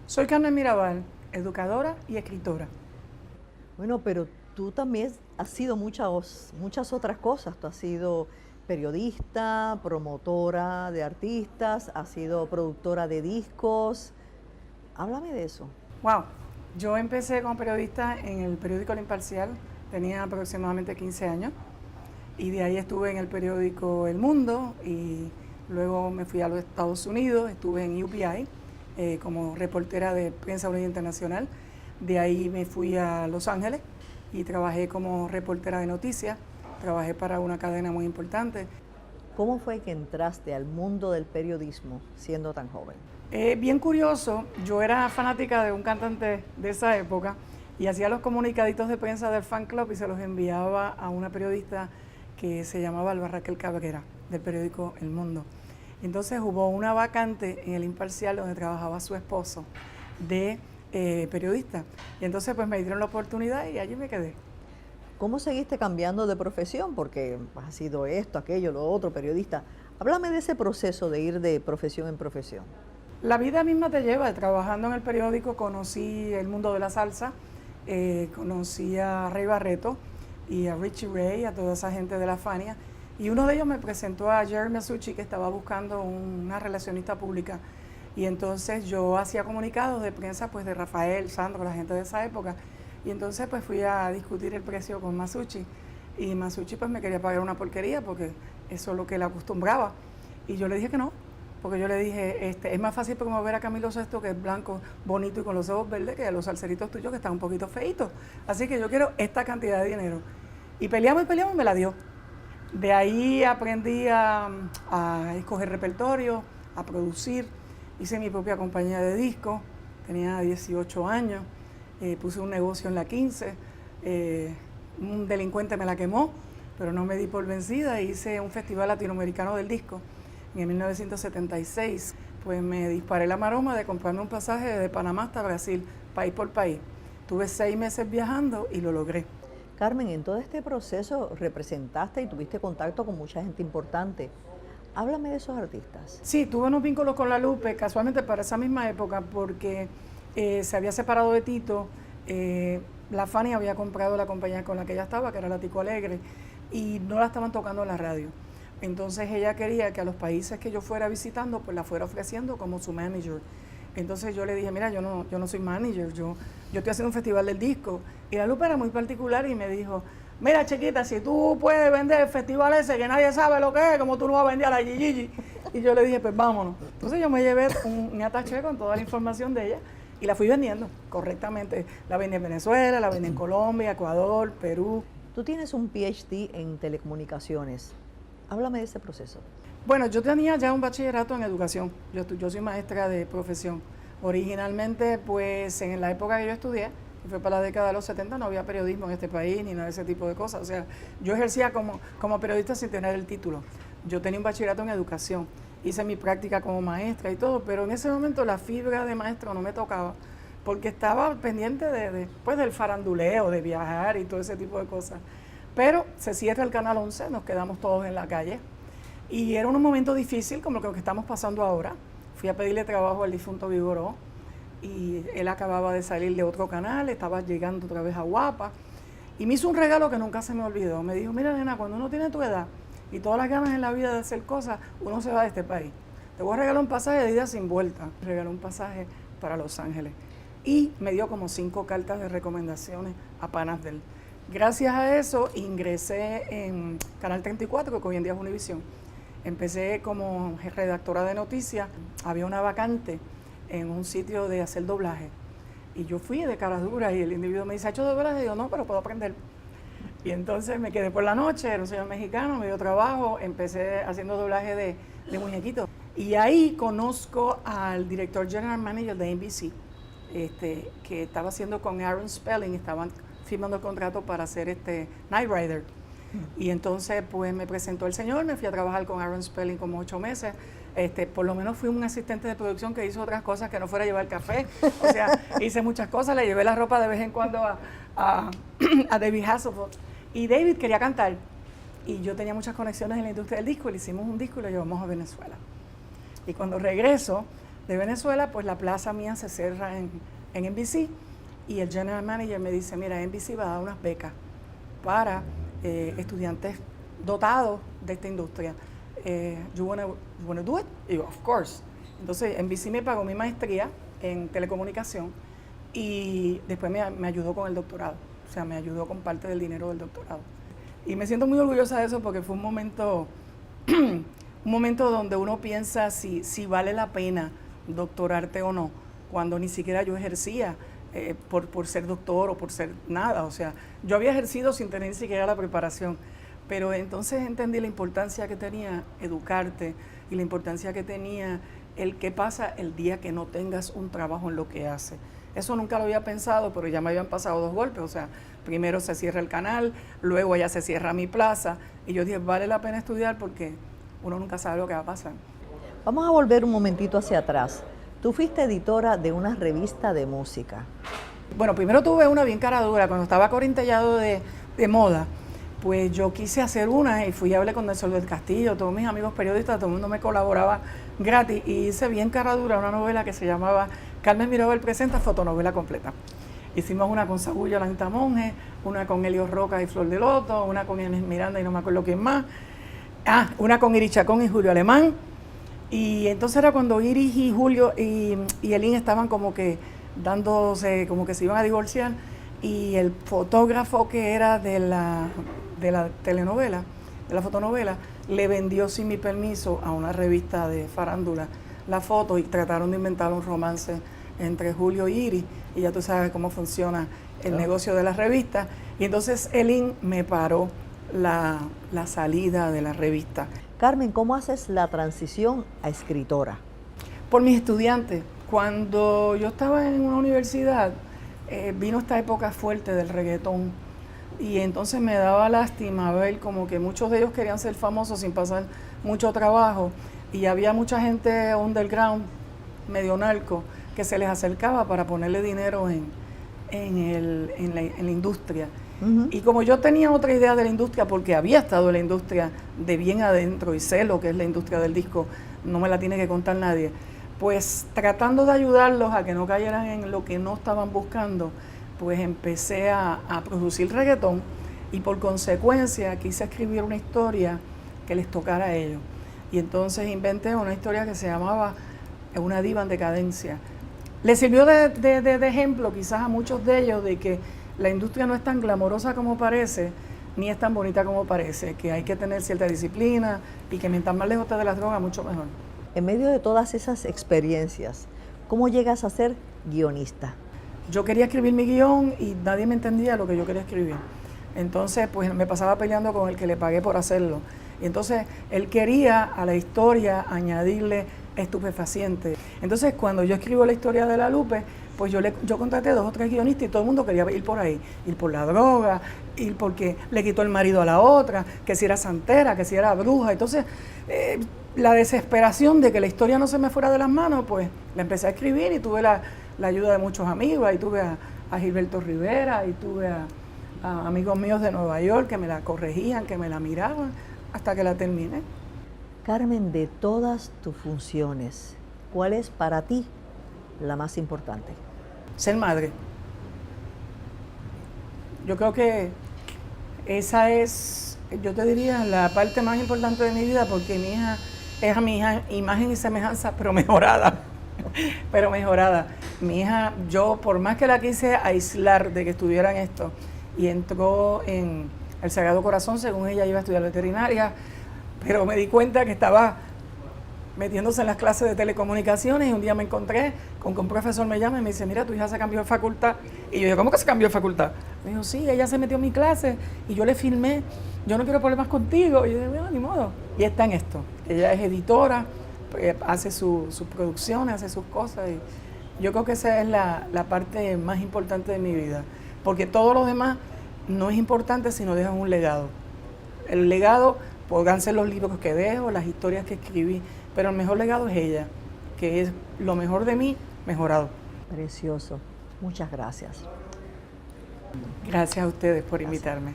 Soy Carmen Mirabal, educadora y escritora. Bueno, pero tú también has sido muchas otras cosas. Tú has sido periodista, promotora de artistas, has sido productora de discos. Háblame de eso. Wow, yo empecé como periodista en el periódico El Imparcial, tenía aproximadamente 15 años y de ahí estuve en el periódico El Mundo y luego me fui a los Estados Unidos, estuve en UPI como reportera de Prensa Unida Internacional, de ahí me fui a Los Ángeles y trabajé como reportera de noticias, trabajé para una cadena muy importante. ¿Cómo fue que entraste al mundo del periodismo siendo tan joven? Bien curioso, yo era fanática de un cantante de esa época y hacía los comunicaditos de prensa del fan club y se los enviaba a una periodista que se llamaba Alba Raquel Cabrera, del periódico El Mundo. Entonces hubo una vacante en El Imparcial donde trabajaba su esposo de periodista. Y entonces pues me dieron la oportunidad y allí me quedé. ¿Cómo seguiste cambiando de profesión? Porque has sido esto, aquello, lo otro, periodista. Háblame de ese proceso de ir de profesión en profesión. La vida misma te lleva, trabajando en el periódico conocí el mundo de la salsa, conocí a Rey Barreto y a Richie Ray, a toda esa gente de la Fania, y uno de ellos me presentó a Jerry Masucci, que estaba buscando una relacionista pública, y entonces yo hacía comunicados de prensa pues de Rafael, Sandro, la gente de esa época, y entonces pues fui a discutir el precio con Masucci, y Masucci pues me quería pagar una porquería porque eso es lo que él acostumbraba, y yo le dije que no, porque yo le dije, es más fácil promover a Camilo Sesto, que es blanco, bonito y con los ojos verdes, que a los salseritos tuyos que están un poquito feitos. Así que yo quiero esta cantidad de dinero. Y peleamos y me la dio. De ahí aprendí a escoger repertorio, a producir. Hice mi propia compañía de discos, tenía 18 años, puse un negocio en la 15, un delincuente me la quemó, pero no me di por vencida, hice un festival latinoamericano del disco. En 1976, pues me disparé la maroma de comprarme un pasaje de Panamá hasta Brasil, país por país. Tuve 6 meses viajando y lo logré. Carmen, en todo este proceso representaste y tuviste contacto con mucha gente importante. Háblame de esos artistas. Sí, tuve unos vínculos con la Lupe, casualmente para esa misma época, porque se había separado de Tito, la Fania había comprado la compañía con la que ella estaba, que era la Tico Alegre, y no la estaban tocando en la radio. Entonces ella quería que a los países que yo fuera visitando, pues la fuera ofreciendo como su manager. Entonces yo le dije, mira, yo no soy manager, yo estoy haciendo un festival del disco. Y la Lupe era muy particular y me dijo, mira chiquita, si tú puedes vender el festival ese que nadie sabe lo que es, como tú no vas a vender a la Gigi. Y yo le dije, pues vámonos. Entonces yo me llevé un ataché con toda la información de ella y la fui vendiendo correctamente. La vendí en Venezuela, la vendí en Colombia, Ecuador, Perú. Tú tienes un PhD en telecomunicaciones. Háblame de ese proceso. Bueno, yo tenía ya un bachillerato en educación. Yo soy maestra de profesión. Originalmente, pues en la época que yo estudié, que fue para la década de los 70, no había periodismo en este país ni nada de ese tipo de cosas. O sea, yo ejercía como periodista sin tener el título. Yo tenía un bachillerato en educación. Hice mi práctica como maestra y todo, pero en ese momento la fibra de maestro no me tocaba porque estaba pendiente pues, del faranduleo, de viajar y todo ese tipo de cosas. Pero se cierra el Canal 11, nos quedamos todos en la calle. Y era un momento difícil, como lo que estamos pasando ahora. Fui a pedirle trabajo al difunto Vigoró y él acababa de salir de otro canal, estaba llegando otra vez a Guapa. Y me hizo un regalo que nunca se me olvidó. Me dijo, mira nena, cuando uno tiene tu edad y todas las ganas en la vida de hacer cosas, uno se va de este país. Te voy a regalar un pasaje de ida sin vuelta. Me regaló un pasaje para Los Ángeles. Y me dio como 5 cartas de recomendaciones a panas de él. Gracias a eso ingresé en Canal 34, que hoy en día es Univisión. Empecé como redactora de noticias, había una vacante en un sitio de hacer doblaje. Y yo fui de caras duras y el individuo me dice, ¿ha hecho doblaje? Y yo, no, pero puedo aprender. Y entonces me quedé por la noche, era un señor mexicano, me dio trabajo, empecé haciendo doblaje de muñequitos. Y ahí conozco al director general manager de NBC, que estaba haciendo con Aaron Spelling, estaban firmando el contrato para hacer Knight Rider. Y entonces pues me presentó el señor, me fui a trabajar con Aaron Spelling como 8 meses. Por lo menos fui un asistente de producción que hizo otras cosas que no fuera a llevar café. O sea, hice muchas cosas, le llevé la ropa de vez en cuando a David Hasselhoff. Y David quería cantar. Y yo tenía muchas conexiones en la industria del disco, le hicimos un disco y lo llevamos a Venezuela. Y cuando regreso, de Venezuela, pues la plaza mía se cierra en NBC y el general manager me dice, mira, NBC va a dar unas becas para estudiantes dotados de esta industria. You wanna do it? Y yo, of course. Entonces NBC me pagó mi maestría en telecomunicación y después me ayudó con el doctorado, o sea, me ayudó con parte del dinero del doctorado. Y me siento muy orgullosa de eso porque fue un momento donde uno piensa si vale la pena doctorarte o no, cuando ni siquiera yo ejercía por ser doctor o por ser nada. O sea, yo había ejercido sin tener ni siquiera la preparación, pero entonces entendí la importancia que tenía educarte y la importancia que tenía el qué pasa el día que no tengas un trabajo en lo que haces. Eso nunca lo había pensado, pero ya me habían pasado 2 golpes, o sea, primero se cierra el canal, luego ya se cierra mi plaza, y yo dije, vale la pena estudiar porque uno nunca sabe lo que va a pasar. Vamos a volver un momentito hacia atrás. Tú fuiste editora de una revista de música. Bueno, primero tuve una bien cara dura, cuando estaba corintellado de moda, pues yo quise hacer una y fui a hablar con Nelson del Castillo, todos mis amigos periodistas, todo el mundo me colaboraba gratis y hice bien cara dura una novela que se llamaba Carmen Mirabal presenta fotonovela completa. Hicimos una con Saúl Yolanda Monge, una con Elio Roca y Flor de Loto, una con Inés Miranda y no me acuerdo quién más, una con Iris Chacón y Julio Alemán. Y entonces era cuando Iris y Julio y Elín estaban como que dándose, como que se iban a divorciar, y el fotógrafo que era de la telenovela, de la fotonovela, le vendió sin mi permiso a una revista de farándula la foto y trataron de inventar un romance entre Julio y Iris, y ya tú sabes cómo funciona el negocio de las revistas. Y entonces Elín me paró la salida de la revista. Carmen, ¿cómo haces la transición a escritora? Por mis estudiantes. Cuando yo estaba en una universidad, vino esta época fuerte del reggaetón, y entonces me daba lástima ver como que muchos de ellos querían ser famosos sin pasar mucho trabajo, y había mucha gente underground, medio narco, que se les acercaba para ponerle dinero en la industria. Uh-huh. Y como yo tenía otra idea de la industria, porque había estado en la industria de bien adentro y sé lo que es la industria del disco, no me la tiene que contar nadie, pues tratando de ayudarlos a que no cayeran en lo que no estaban buscando, pues empecé a producir reggaetón y por consecuencia quise escribir una historia que les tocara a ellos. Y entonces inventé una historia que se llamaba Una diva en decadencia. Le sirvió de ejemplo quizás a muchos de ellos de que la industria no es tan glamorosa como parece, ni es tan bonita como parece, que hay que tener cierta disciplina y que mientras más lejos estés de las drogas, mucho mejor. En medio de todas esas experiencias, ¿cómo llegas a ser guionista? Yo quería escribir mi guión y nadie me entendía lo que yo quería escribir. Entonces, pues me pasaba peleando con el que le pagué por hacerlo. Y entonces, él quería a la historia añadirle estupefacientes. Entonces, cuando yo escribo la historia de La Lupe, pues yo contraté 2 o 3 guionistas y todo el mundo quería ir por ahí, ir por la droga, ir porque le quitó el marido a la otra, que si era santera, que si era bruja. Entonces, la desesperación de que la historia no se me fuera de las manos, pues la empecé a escribir y tuve la ayuda de muchos amigos. Ahí tuve a Gilberto Rivera, y tuve a amigos míos de Nueva York que me la corregían, que me la miraban, hasta que la terminé. Carmen, de todas tus funciones, ¿cuál es para ti la más importante? Ser madre. Yo creo que esa es, yo te diría, la parte más importante de mi vida, porque mi hija es a mi hija imagen y semejanza, pero mejorada. Pero mejorada. Mi hija, yo por más que la quise aislar de que estuviera en esto, y entró en el Sagrado Corazón, según ella iba a estudiar veterinaria, pero me di cuenta que estaba metiéndose en las clases de telecomunicaciones, y un día me encontré con que un profesor me llama y me dice, mira, tu hija se cambió de facultad. Y yo digo, ¿cómo que se cambió de facultad? Me dijo, sí, ella se metió en mi clase y yo le filmé, yo no quiero problemas contigo. Y yo digo, bueno, ni modo. Y está en esto. Ella es editora, hace sus producciones, hace sus cosas, y yo creo que esa es la parte más importante de mi vida, porque todo lo demás no es importante si no dejas un legado. El legado podrán ser los libros que dejo, las historias que escribí, pero el mejor legado es ella, que es lo mejor de mí mejorado. Precioso. Muchas gracias. Gracias a ustedes por invitarme.